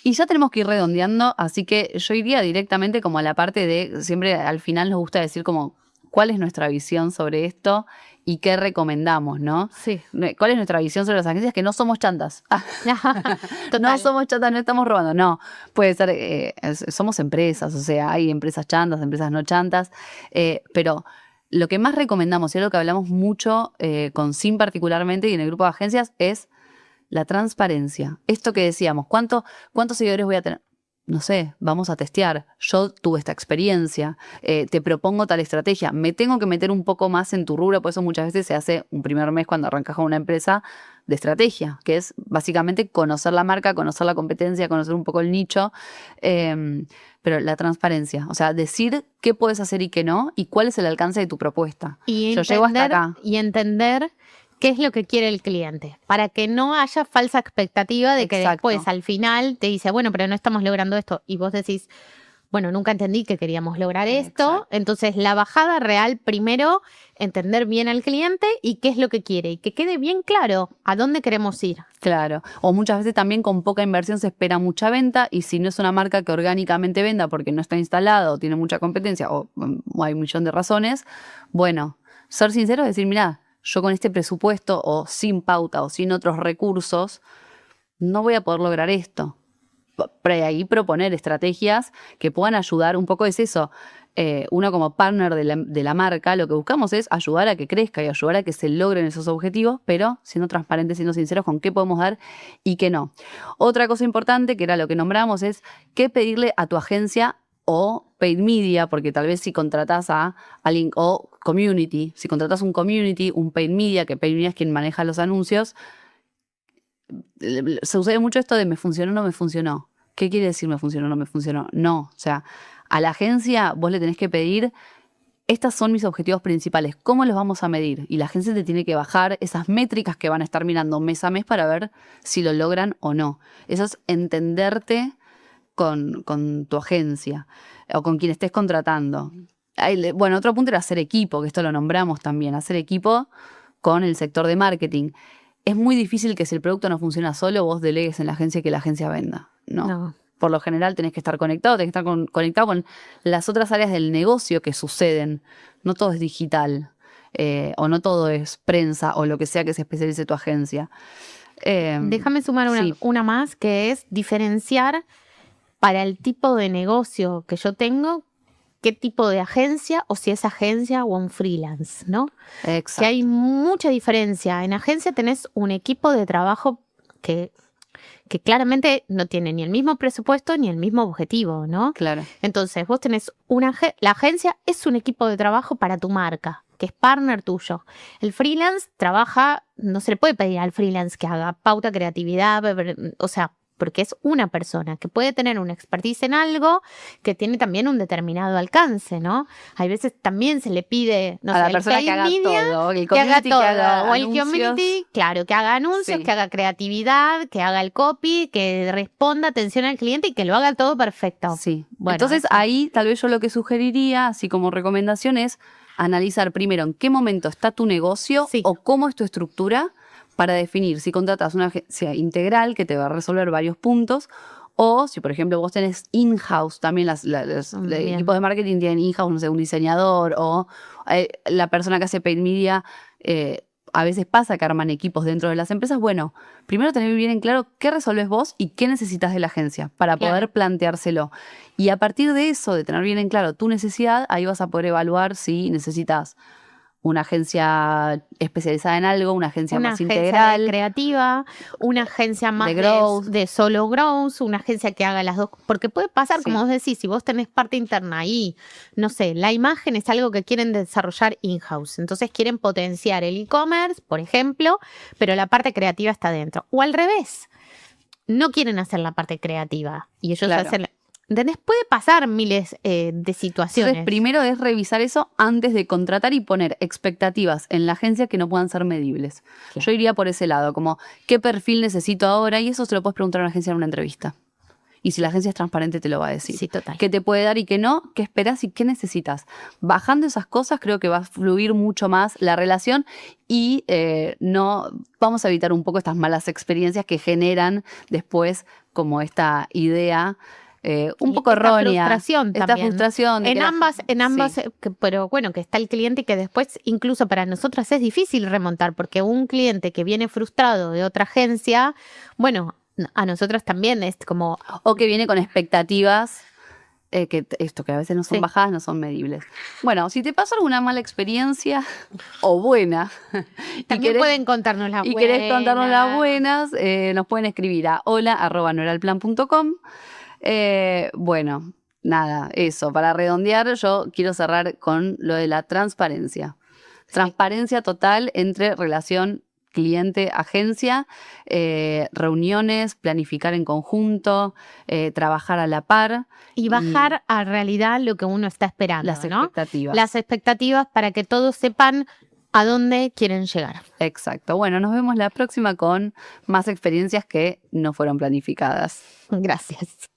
y ya tenemos que ir redondeando, así que yo iría directamente como a la parte de, siempre al final nos gusta decir como cuál es nuestra visión sobre esto y qué recomendamos, ¿no? Sí. ¿Cuál es nuestra visión sobre las agencias? Que no somos chantas. No somos chantas, no estamos robando, no. Puede ser, somos empresas, o sea, hay empresas chantas, empresas no chantas, pero... Lo que más recomendamos y algo que hablamos mucho con SIM particularmente y en el grupo de agencias es la transparencia. Esto que decíamos, ¿cuántos seguidores voy a tener? No sé, vamos a testear. Yo tuve esta experiencia, te propongo tal estrategia. Me tengo que meter un poco más en tu rubro, por eso muchas veces se hace un primer mes cuando arrancas con una empresa de estrategia, que es básicamente conocer la marca, conocer la competencia, conocer un poco el nicho. Pero la transparencia, o sea, decir qué puedes hacer y qué no, y cuál es el alcance de tu propuesta. Yo llego hasta acá. Y entender qué es lo que quiere el cliente, para que no haya falsa expectativa de que después, al final, te dice, bueno, pero no estamos logrando esto, y vos decís, bueno, nunca entendí que queríamos lograr esto. Entonces, la bajada real, primero, entender bien al cliente y qué es lo que quiere, y que quede bien claro a dónde queremos ir. Claro, o muchas veces también con poca inversión se espera mucha venta y si no es una marca que orgánicamente venda porque no está instalada o tiene mucha competencia o hay un millón de razones, bueno, ser sincero es decir, mira, yo con este presupuesto o sin pauta o sin otros recursos no voy a poder lograr esto. Pero ahí proponer estrategias que puedan ayudar, un poco es eso. Uno como partner de la marca, lo que buscamos es ayudar a que crezca y ayudar a que se logren esos objetivos, pero siendo transparentes, siendo sinceros con qué podemos dar y qué no. Otra cosa importante, que era lo que nombramos, es qué pedirle a tu agencia o paid media, porque tal vez si contratás a alguien, o community, si contratás un community, un paid media, que paid media es quien maneja los anuncios, se sucede mucho esto de me funcionó o no me funcionó. ¿Qué quiere decir me funcionó o no me funcionó? No, o sea, a la agencia vos le tenés que pedir, estos son mis objetivos principales, ¿cómo los vamos a medir? Y la agencia te tiene que bajar esas métricas que van a estar mirando mes a mes para ver si lo logran o no. Eso es entenderte con tu agencia o con quien estés contratando. Bueno, otro punto era hacer equipo, que esto lo nombramos también, hacer equipo con el sector de marketing. Es muy difícil que si el producto no funciona solo, vos delegues en la agencia y que la agencia venda. No. Por lo general tenés que estar conectado, tenés que estar conectado con las otras áreas del negocio que suceden. No todo es digital, o no todo es prensa o lo que sea que se especialice tu agencia. Déjame sumar una más, que es diferenciar para el tipo de negocio que yo tengo, qué tipo de agencia, o si es agencia o un freelance, ¿no? Exacto. Que hay mucha diferencia. En agencia tenés un equipo de trabajo que claramente no tiene ni el mismo presupuesto ni el mismo objetivo, ¿no? Claro. Entonces, vos tenés la agencia es un equipo de trabajo para tu marca, que es partner tuyo. El freelance trabaja, no se le puede pedir al freelance que haga pauta, creatividad, o sea, porque es una persona que puede tener una expertise en algo que tiene también un determinado alcance, ¿no? Hay veces también se le pide, no a sé, la el persona paid que haga media, todo, el que haga community todo, que haga o el anuncios. community, claro, que haga anuncios, Sí. que haga creatividad, que haga el copy, que responda atención al cliente y que lo haga todo perfecto. Sí. Bueno, Entonces eso. ahí tal vez yo lo que sugeriría, así como recomendación, es analizar primero en qué momento está tu negocio Sí. o cómo es tu estructura para definir si contratas una agencia integral que te va a resolver varios puntos o si, por ejemplo, vos tenés in-house, también los Bien. equipos de marketing tienen in-house, no sé, un diseñador o la persona que hace paid media. A veces pasa que arman equipos dentro de las empresas. Bueno, primero tener bien en claro qué resolves vos y qué necesitas de la agencia para Claro. poder planteárselo. Y a partir de eso, de tener bien en claro tu necesidad, ahí vas a poder evaluar si necesitas una agencia especializada en algo, una agencia Una más agencia integral, creativa, una agencia más growth. de solo growth, una agencia que haga las dos, porque puede pasar, Sí. como vos decís, si vos tenés parte interna y, no sé, la imagen es algo que quieren desarrollar in-house, entonces quieren potenciar el e-commerce, por ejemplo, pero la parte creativa está dentro. O al revés, no quieren hacer la parte creativa y ellos Claro. hacen... ¿Entendés? Puede pasar miles de situaciones. Entonces, primero es revisar eso antes de contratar y poner expectativas en la agencia que no puedan ser medibles. Claro. Yo iría por ese lado, como qué perfil necesito ahora, y eso se lo puedes preguntar a una agencia en una entrevista. Y si la agencia es transparente, te lo va a decir. Sí, total. ¿Qué te puede dar y qué no? ¿Qué esperas y qué necesitas? Bajando esas cosas, creo que va a fluir mucho más la relación y no vamos a evitar un poco estas malas experiencias que generan después como esta idea un poco esta errónea. Frustración esta también. frustración. De En que ambas, sí. pero bueno, que está el cliente y que después incluso para nosotras es difícil remontar, porque un cliente que viene frustrado de otra agencia, bueno, a nosotras también es como... O que viene con expectativas que a veces no son Sí. bajadas, no son medibles. Bueno, si te pasó alguna mala experiencia o buena, También pueden contarnos las y buenas. querés contarnos las buenas, nos pueden escribir a hola@noeralplan.com. Bueno, nada, eso. Para redondear, yo quiero cerrar con lo de la transparencia. Sí. Transparencia total entre relación cliente-agencia, reuniones, planificar en conjunto, trabajar a la par. Y bajar a realidad lo que uno está esperando, las ¿no? expectativas. Las expectativas para que todos sepan a dónde quieren llegar. Exacto. Bueno, nos vemos la próxima con más experiencias que no fueron planificadas. Gracias.